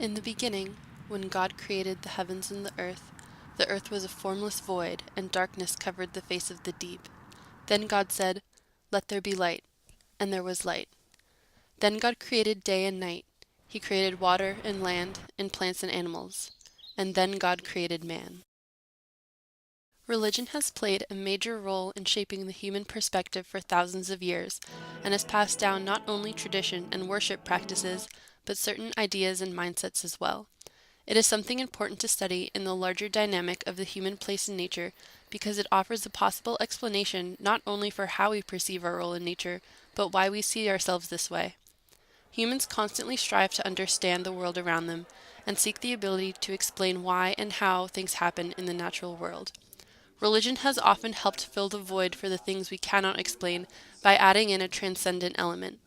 In the beginning, when God created the heavens and the earth was a formless void, and darkness covered the face of the deep. Then God said, "Let there be light," and there was light. Then God created day and night. He created water and land, and plants and animals. And then God created man. Religion has played a major role in shaping the human perspective for thousands of years, and has passed down not only tradition and worship practices, but certain ideas and mindsets as well. It is something important to study in the larger dynamic of the human place in nature because it offers a possible explanation not only for how we perceive our role in nature, but why we see ourselves this way. Humans constantly strive to understand the world around them and seek the ability to explain why and how things happen in the natural world. Religion has often helped fill the void for the things we cannot explain by adding in a transcendent element.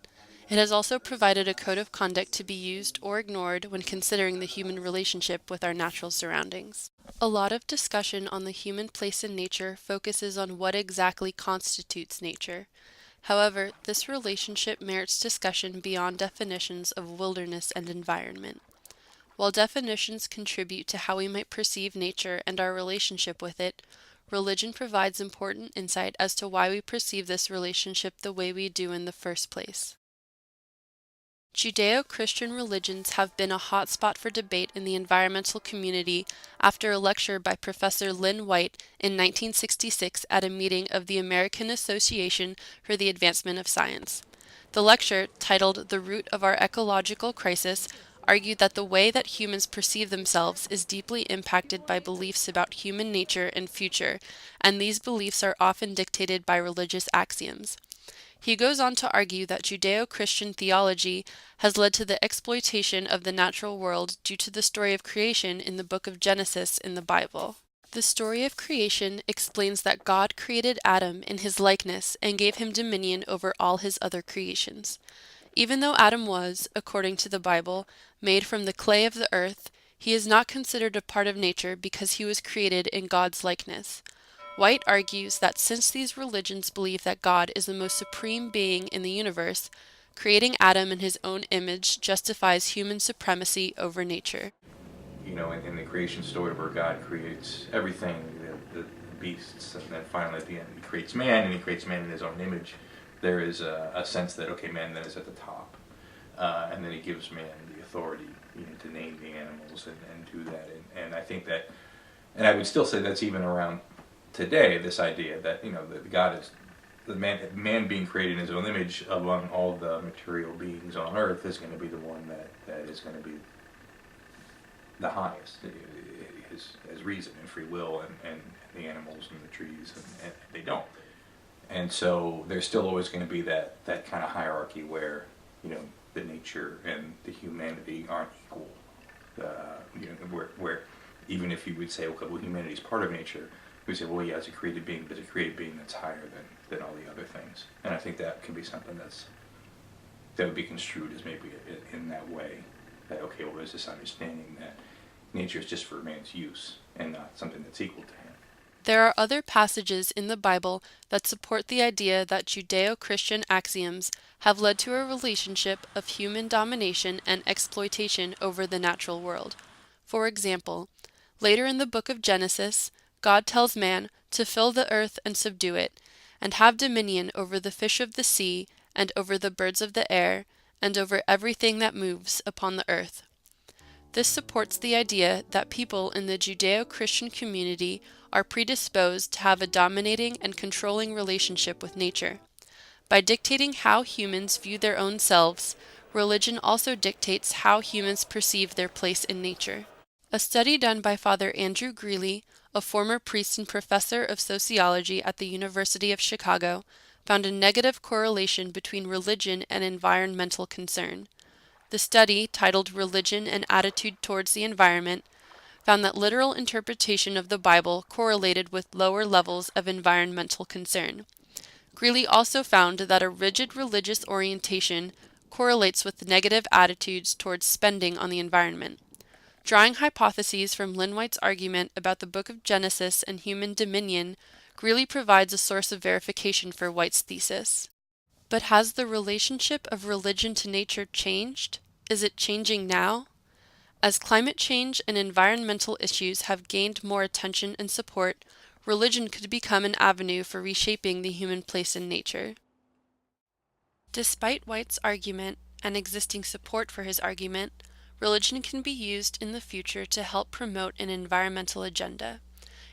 It has also provided a code of conduct to be used or ignored when considering the human relationship with our natural surroundings. A lot of discussion on the human place in nature focuses on what exactly constitutes nature. However, this relationship merits discussion beyond definitions of wilderness and environment. While definitions contribute to how we might perceive nature and our relationship with it, religion provides important insight as to why we perceive this relationship the way we do in the first place. Judeo-Christian religions have been a hotspot for debate in the environmental community after a lecture by Professor Lynn White in 1966 at a meeting of the American Association for the Advancement of Science. The lecture, titled "The Root of Our Ecological Crisis," argued that the way that humans perceive themselves is deeply impacted by beliefs about human nature and future, and these beliefs are often dictated by religious axioms. He goes on to argue that Judeo-Christian theology has led to the exploitation of the natural world due to the story of creation in the book of Genesis in the Bible. The story of creation explains that God created Adam in his likeness and gave him dominion over all his other creations. Even though Adam was, according to the Bible, made from the clay of the earth, he is not considered a part of nature because he was created in God's likeness. White argues that since these religions believe that God is the most supreme being in the universe, creating Adam in his own image justifies human supremacy over nature. In the creation story where God creates everything, the beasts, and then finally at the end he creates man, and he creates man in his own image, there is a sense that, okay, man then is at the top. And then he gives man the authority to name the animals and do that. And I think that, and I would still say that's even around today, this idea that that God is the man being created in his own image among all the material beings on earth is going to be the one that is going to be the highest, as reason and free will, and the animals and the trees, and they don't. And so there's still always going to be that kind of hierarchy where the nature and the humanity aren't equal. Where even if you would say, okay, well, humanity is part of nature, we say, well, yeah, it's a created being, but it's a created being that's higher than all the other things. And I think that can be something that would be construed as maybe in that way, that, okay, well, there's this understanding that nature is just for man's use and not something that's equal to him. There are other passages in the Bible that support the idea that Judeo-Christian axioms have led to a relationship of human domination and exploitation over the natural world. For example, later in the book of Genesis, God tells man to fill the earth and subdue it, and have dominion over the fish of the sea, and over the birds of the air, and over everything that moves upon the earth. This supports the idea that people in the Judeo-Christian community are predisposed to have a dominating and controlling relationship with nature. By dictating how humans view their own selves, religion also dictates how humans perceive their place in nature. A study done by Father Andrew Greeley, a former priest and professor of sociology at the University of Chicago, found a negative correlation between religion and environmental concern. The study, titled "Religion and Attitude Towards the Environment," found that literal interpretation of the Bible correlated with lower levels of environmental concern. Greeley also found that a rigid religious orientation correlates with negative attitudes towards spending on the environment. Drawing hypotheses from Lynn White's argument about the book of Genesis and human dominion, Greeley provides a source of verification for White's thesis. But has the relationship of religion to nature changed? Is it changing now? As climate change and environmental issues have gained more attention and support, religion could become an avenue for reshaping the human place in nature. Despite White's argument and existing support for his argument, religion can be used in the future to help promote an environmental agenda.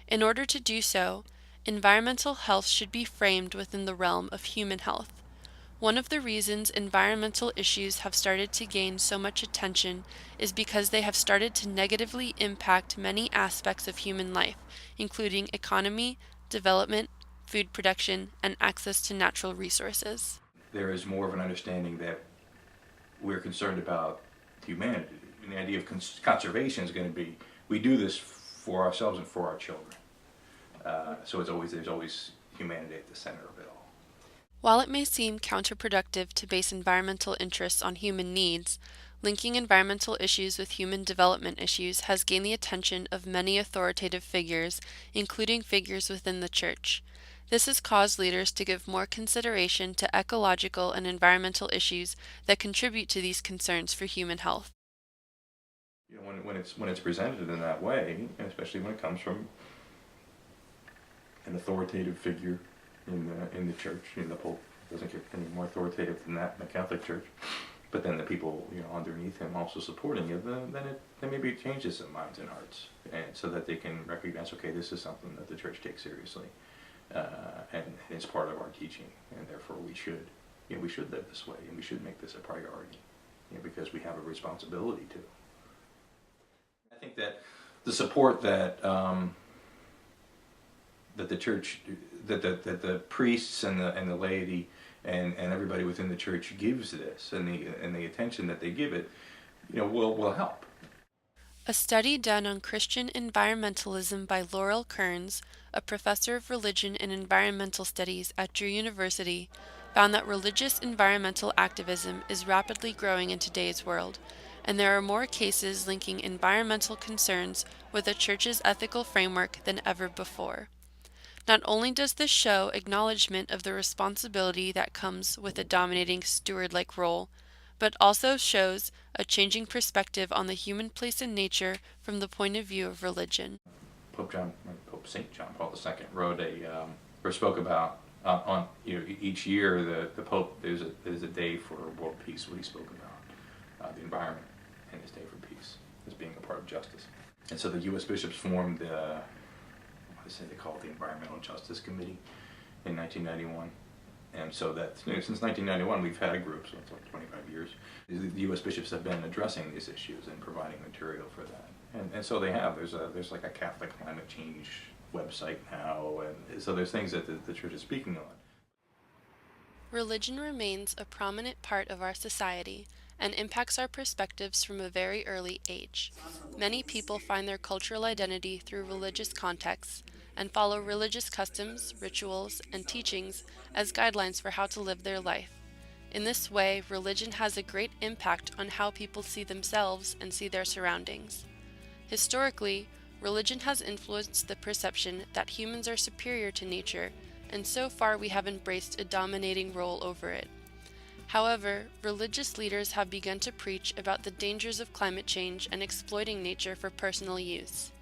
In order to do so, environmental health should be framed within the realm of human health. One of the reasons environmental issues have started to gain so much attention is because they have started to negatively impact many aspects of human life, including economy, development, food production, and access to natural resources. There is more of an understanding that we're concerned about humanity. And the idea of conservation is going to be, we do this for ourselves and for our children. So there's always humanity at the center of it all. While it may seem counterproductive to base environmental interests on human needs, linking environmental issues with human development issues has gained the attention of many authoritative figures, including figures within the Church. This has caused leaders to give more consideration to ecological and environmental issues that contribute to these concerns for human health. You know, when it's presented in that way, and especially when it comes from an authoritative figure in the church, the Pope doesn't get any more authoritative than that in the Catholic Church. But then the people, underneath him also supporting it, then maybe it changes some minds and hearts, and so that they can recognize, okay, this is something that the church takes seriously, and it's part of our teaching, and therefore we should live this way, and we should make this a priority, because we have a responsibility to. I think that the support that that the church, that the priests and the laity and everybody within the church gives this, and the attention that they give it, will help. A study done on Christian environmentalism by Laurel Kearns, a professor of religion and environmental studies at Drew University, found that religious environmental activism is rapidly growing in today's world, and there are more cases linking environmental concerns with the church's ethical framework than ever before. Not only does this show acknowledgement of the responsibility that comes with a dominating steward-like role, but also shows a changing perspective on the human place in nature from the point of view of religion. Pope St. John Paul II wrote or spoke about on each year the Pope, there's a day for world peace. What he spoke about the environment and his day for peace as being a part of justice. And so the U.S. bishops formed they call it the Environmental Justice Committee in 1991. And so that since 1991 we've had a group, so it's like 25 years. The U.S. bishops have been addressing these issues and providing material for that. And so they have. There's like a Catholic climate change website now, and so there's things that the church is speaking on. Religion remains a prominent part of our society and impacts our perspectives from a very early age. Many people find their cultural identity through religious contexts and follow religious customs, rituals, and teachings as guidelines for how to live their life. In this way, religion has a great impact on how people see themselves and see their surroundings. Historically, religion has influenced the perception that humans are superior to nature, and so far we have embraced a dominating role over it. However, religious leaders have begun to preach about the dangers of climate change and exploiting nature for personal use.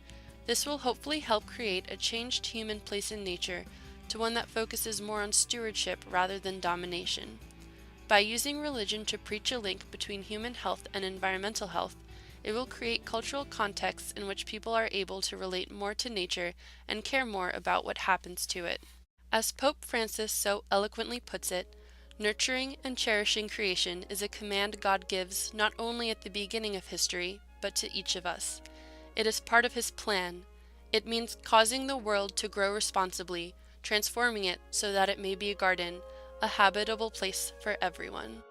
This will hopefully help create a changed human place in nature to one that focuses more on stewardship rather than domination. By using religion to preach a link between human health and environmental health, it will create cultural contexts in which people are able to relate more to nature and care more about what happens to it. As Pope Francis so eloquently puts it, nurturing and cherishing creation is a command God gives not only at the beginning of history, but to each of us. It is part of His plan. It means causing the world to grow responsibly, transforming it so that it may be a garden, a habitable place for everyone.